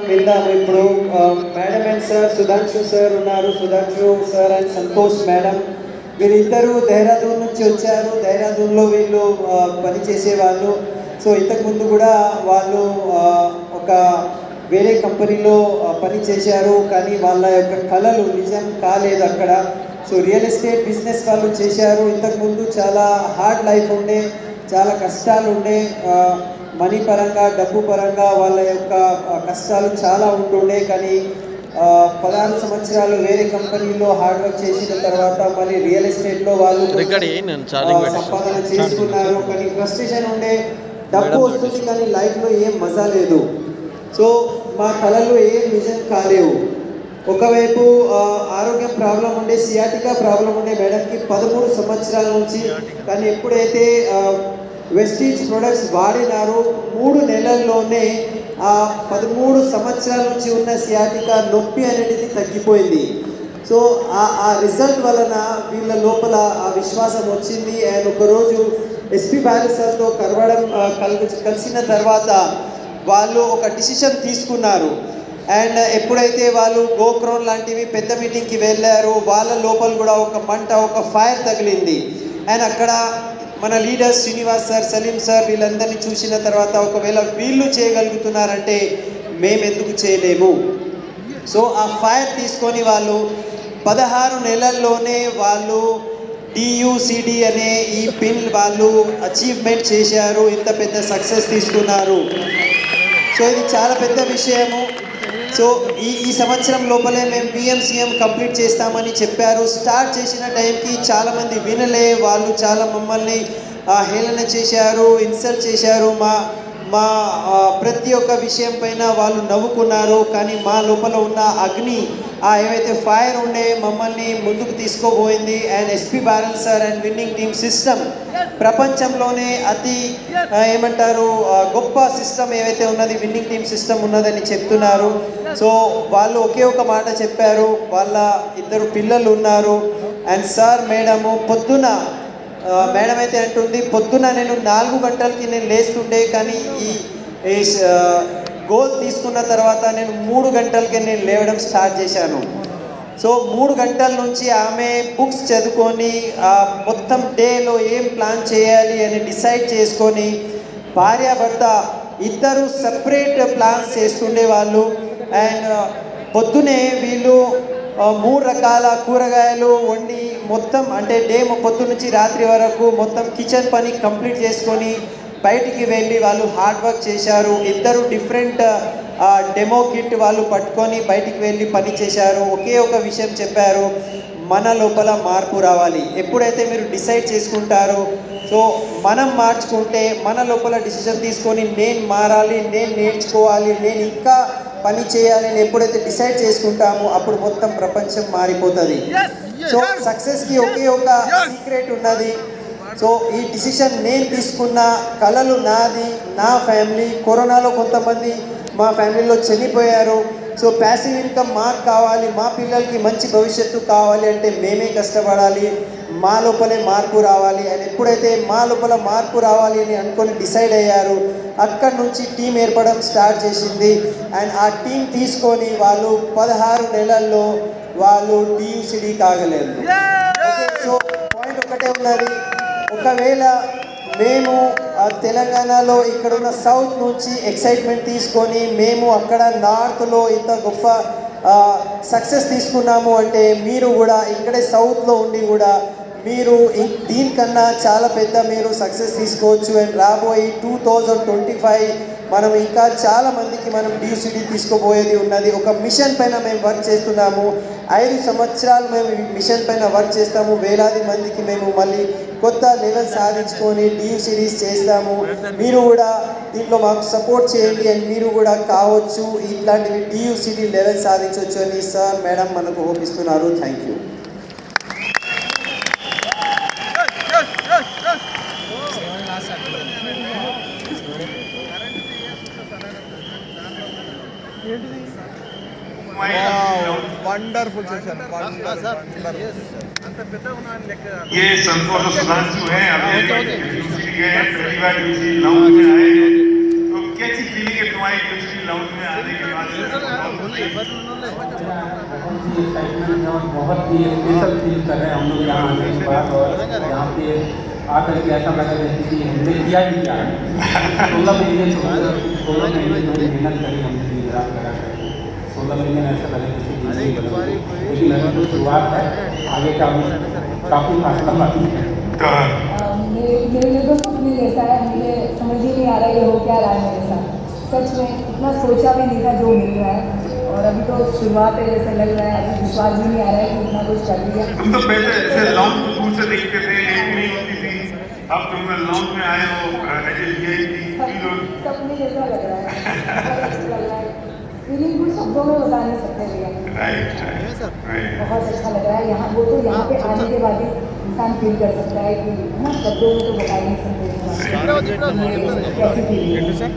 విందాము ఇప్పుడు madam and sir Sudhanshu sir ఉన్నారు. Sudhanshu sir and Santosh madam వీరిద్దరూ దేహరాదూన్ నుంచి వచ్చారు. దేహరాదూన్లో వీళ్ళు పనిచేసేవాళ్ళు. సో ఇంతకుముందు కూడా వాళ్ళు ఒక వేరే కంపెనీలో పని చేశారు, కానీ వాళ్ళ యొక్క కళలు నిజం కాలేదు అక్కడ. సో రియల్ ఎస్టేట్ బిజినెస్ వాళ్ళు చేశారు. ఇంతకుముందు చాలా హార్డ్ లైఫ్ ఉండే, చాలా కష్టాలు ఉండే, మనీ పరంగా డబ్బు పరంగా వాళ్ళ యొక్క కష్టాలు చాలా ఉంటుండే. కానీ 16 సంవత్సరాలు వేరే కంపెనీలో హార్డ్ వర్క్ చేసిన తర్వాత మళ్ళీ రియల్ ఎస్టేట్లో వాళ్ళు సంపాదన చేసుకున్నారు. కానీ ఫ్రస్ట్రేషన్ ఉండే, డబ్బు వస్తుంది కానీ లైఫ్లో ఏం మజా లేదు. సో మా కళలు ఏం నిజం కాలేవు. ఒకవైపు ఆరోగ్యం ప్రాబ్లం ఉండే, సియాటికా ప్రాబ్లం ఉండే మేడంకి 13 సంవత్సరాల నుంచి. కానీ ఎప్పుడైతే వెస్టీజ్ ప్రొడక్ట్స్ వాడినారో 3 నెలల్లోనే 13 సంవత్సరాల నుంచి ఉన్న సియాటికా నొప్పి అనేది తగ్గిపోయింది. సో ఆ రిజల్ట్ వలన వీళ్ళ లోపల ఆ విశ్వాసం వచ్చింది. అండ్ ఒకరోజు ఎస్పీ బ్యారల్ సార్తో కలిసిన తర్వాత వాళ్ళు ఒక డిసిషన్ తీసుకున్నారు. అండ్ ఎప్పుడైతే వాళ్ళు గోక్రోన్ లాంటివి పెద్ద మీటింగ్కి వెళ్ళారో వాళ్ళ లోపల కూడా ఒక మంట, ఒక ఫైర్ తగిలింది. అండ్ అక్కడ మన leaders Srinivas sir, Salim sir వీళ్ళందరినీ చూసిన తర్వాత ఒకవేళ వీళ్ళు చేయగలుగుతున్నారంటే మేము ఎందుకు చేయలేము. సో ఆ ఫైర్ తీసుకొని వాళ్ళు 16 నెలల్లోనే వాళ్ళు DUCD అనే ఈ పిన్ వాళ్ళు అచీవ్మెంట్ చేశారు. ఇంత పెద్ద సక్సెస్ తీసుకున్నారు. సో ఇది చాలా పెద్ద విషయము. సో ఈ సంవత్సరం లోపలే మేము PMCM కంప్లీట్ చేస్తామని చెప్పారు. స్టార్ట్ చేసిన టైంకి చాలామంది వినలే, వాళ్ళు చాలా మమ్మల్ని హేళన చేశారు, ఇన్సల్ట్ చేశారు. మా ప్రతి ఒక్క విషయం పైన వాళ్ళు నవ్వుకున్నారు. కానీ మా లోపల ఉన్న అగ్ని, ఏవైతే ఫైర్ ఉండే మమ్మల్ని ముందుకు తీసుకోబోయింది. And SP barrel sir and winning team system ప్రపంచంలోనే అతి ఏమంటారు గొప్ప సిస్టమ్ ఏవైతే ఉన్నది విన్నింగ్ టీమ్ సిస్టమ్ ఉన్నదని చెప్తున్నారు. సో వాళ్ళు ఒకే ఒక మాట చెప్పారు. వాళ్ళ 2 పిల్లలు ఉన్నారు. అండ్ సార్ మేడము పొద్దున మేడం అయితే అంటుంది, పొద్దున నేను 4 గంటలకి నేను లేస్తుండే, కానీ ఈ గోల్ తీసుకున్న తర్వాత నేను 3 గంటలకి నేను లేవడం స్టార్ట్ చేశాను. సో 3 గంటల నుంచి ఆమె బుక్స్ చదువుకొని మొత్తం డేలో ఏం ప్లాన్ చేయాలి అని డిసైడ్ చేసుకొని భార్యాభర్త ఇద్దరు సపరేట్ ప్లాన్స్ చేస్తుండే వాళ్ళు. అండ్ పొద్దునే వీళ్ళు 3 రకాల కూరగాయలు వండి మొత్తం అంటే డే పొద్దు నుంచి రాత్రి వరకు మొత్తం కిచెన్ పని కంప్లీట్ చేసుకొని బయటికి వెళ్ళి వాళ్ళు హార్డ్ వర్క్ చేశారు. ఇద్దరు డిఫరెంట్ డెమో కిట్ వాళ్ళు పట్టుకొని బయటికి వెళ్ళి పని చేశారు. ఒకే ఒక విషయం చెప్పారు, మన లోపల మార్పు రావాలి. ఎప్పుడైతే మీరు డిసైడ్ చేసుకుంటారో, సో మనం మార్చుకుంటే మన లోపల డిసిషన్ తీసుకొని నేను మారాలి, నేను నేర్చుకోవాలి, నేను ఇంకా పని చేయాలి అని ఎప్పుడైతే డిసైడ్ చేసుకుంటామో అప్పుడు మొత్తం ప్రపంచం మారిపోతుంది. సో సక్సెస్కి ఒకే ఒక సీక్రెట్ ఉన్నది. సో ఈ డిసిషన్ నేను తీసుకున్న, కళలు నాది, నా ఫ్యామిలీ. కరోనాలో కొంతమంది మా ఫ్యామిలీలో చనిపోయారు. సో ప్యాసివ్ ఇన్కమ్ మాకు కావాలి, మా పిల్లలకి మంచి భవిష్యత్తు కావాలి అంటే మేమే కష్టపడాలి, మా లోపలే మార్పు రావాలి అని ఎప్పుడైతే మా లోపల మార్పు రావాలి అని అనుకొని డిసైడ్ అయ్యారు, అక్కడి నుంచి టీం ఏర్పడడం స్టార్ట్ చేసింది. అండ్ ఆ టీం తీసుకొని వాళ్ళు 16 నెలల్లో వాళ్ళు DUCD కాగలేరు. సో పాయింట్ ఒకటే ఉన్నది, ఒకవేళ మేము తెలంగాణలో ఇక్కడున్న సౌత్ నుంచి ఎక్సైట్మెంట్ తీసుకొని మేము అక్కడ నార్త్లో ఇంత గొప్ప సక్సెస్ తీసుకున్నాము అంటే మీరు కూడా ఇక్కడే సౌత్లో ఉండి కూడా మీరు దీనికన్నా చాలా పెద్ద మీరు సక్సెస్ తీసుకోవచ్చు. అండ్ రాబోయే 2025 మనం ఇంకా చాలా మందికి మనం DUCD తీసుకోబోయేది ఉన్నది. ఒక మిషన్ పైన మేము వర్క్ చేస్తున్నాము. 5 సంవత్సరాలు మేము ఈ మిషన్ పైన వర్క్ చేస్తాము. వేలాది మందికి మేము మళ్ళీ కొత్త లెవెల్ సాధించుకొని DUCDs చేస్తాము. మీరు కూడా దీంట్లో మాకు సపోర్ట్ చేయండి అండ్ మీరు కూడా కావచ్చు, ఇట్లాంటివి DUCD లెవెల్ సాధించవచ్చు అని సార్ మేడం మనకు ఓపిస్తున్నారు. Thank you. वंडरफुल सेशन ये संतोष सुधांशु है। अभी DUCD गए, पहली बार DUCD लाउंज में आए हैं, तो कैसी फीलिंग है तुम्हारी DUCD लाउंज में आने के बाद? बहुत ही स्पेशल फील कर रहे हैं हम लोग यहाँ आने के बाद, और यहाँ पे आकर के ऐसा लगा जैसे कि हमने किया ही क्या है। 16 महीने मेहनत करी हमने, दिन रात लगा कर 16 महीने में ऐसा लगा जैसे कि लेकिन अभी तो शुरुआत है, आगे का भी काफ़ी फासला बाकी है। मेरे लिए तो सपने जैसा है, मुझे समझ ही नहीं आ रहा है ये हो क्या रहा है मेरे साथ। सच में इतना सोचा भी नहीं था जो मिल रहा है, और अभी तो शुरुआत है जैसे लग रहा है, अभी विश्वास भी नहीं आ रहा है कि इतना कुछ कर लिया। तुम तो पहले ऐसे लॉन्च को दूर से देखते थे, एंट्री नहीं होती थी, अब तुम लॉन्च में आए हो एज ए वीआईपी। सपने जैसा लग रहा है, फीलिंग कुछ शब्दों में बता नहीं सकते भैया। राइट। बहुत अच्छा लग रहा है यहाँ, वो तो यहाँ पे आने के बाद ही इंसान फील कर सकता है कि ना, शब्दों में तो बता ही नहीं सकते कैसी फीलिंग है।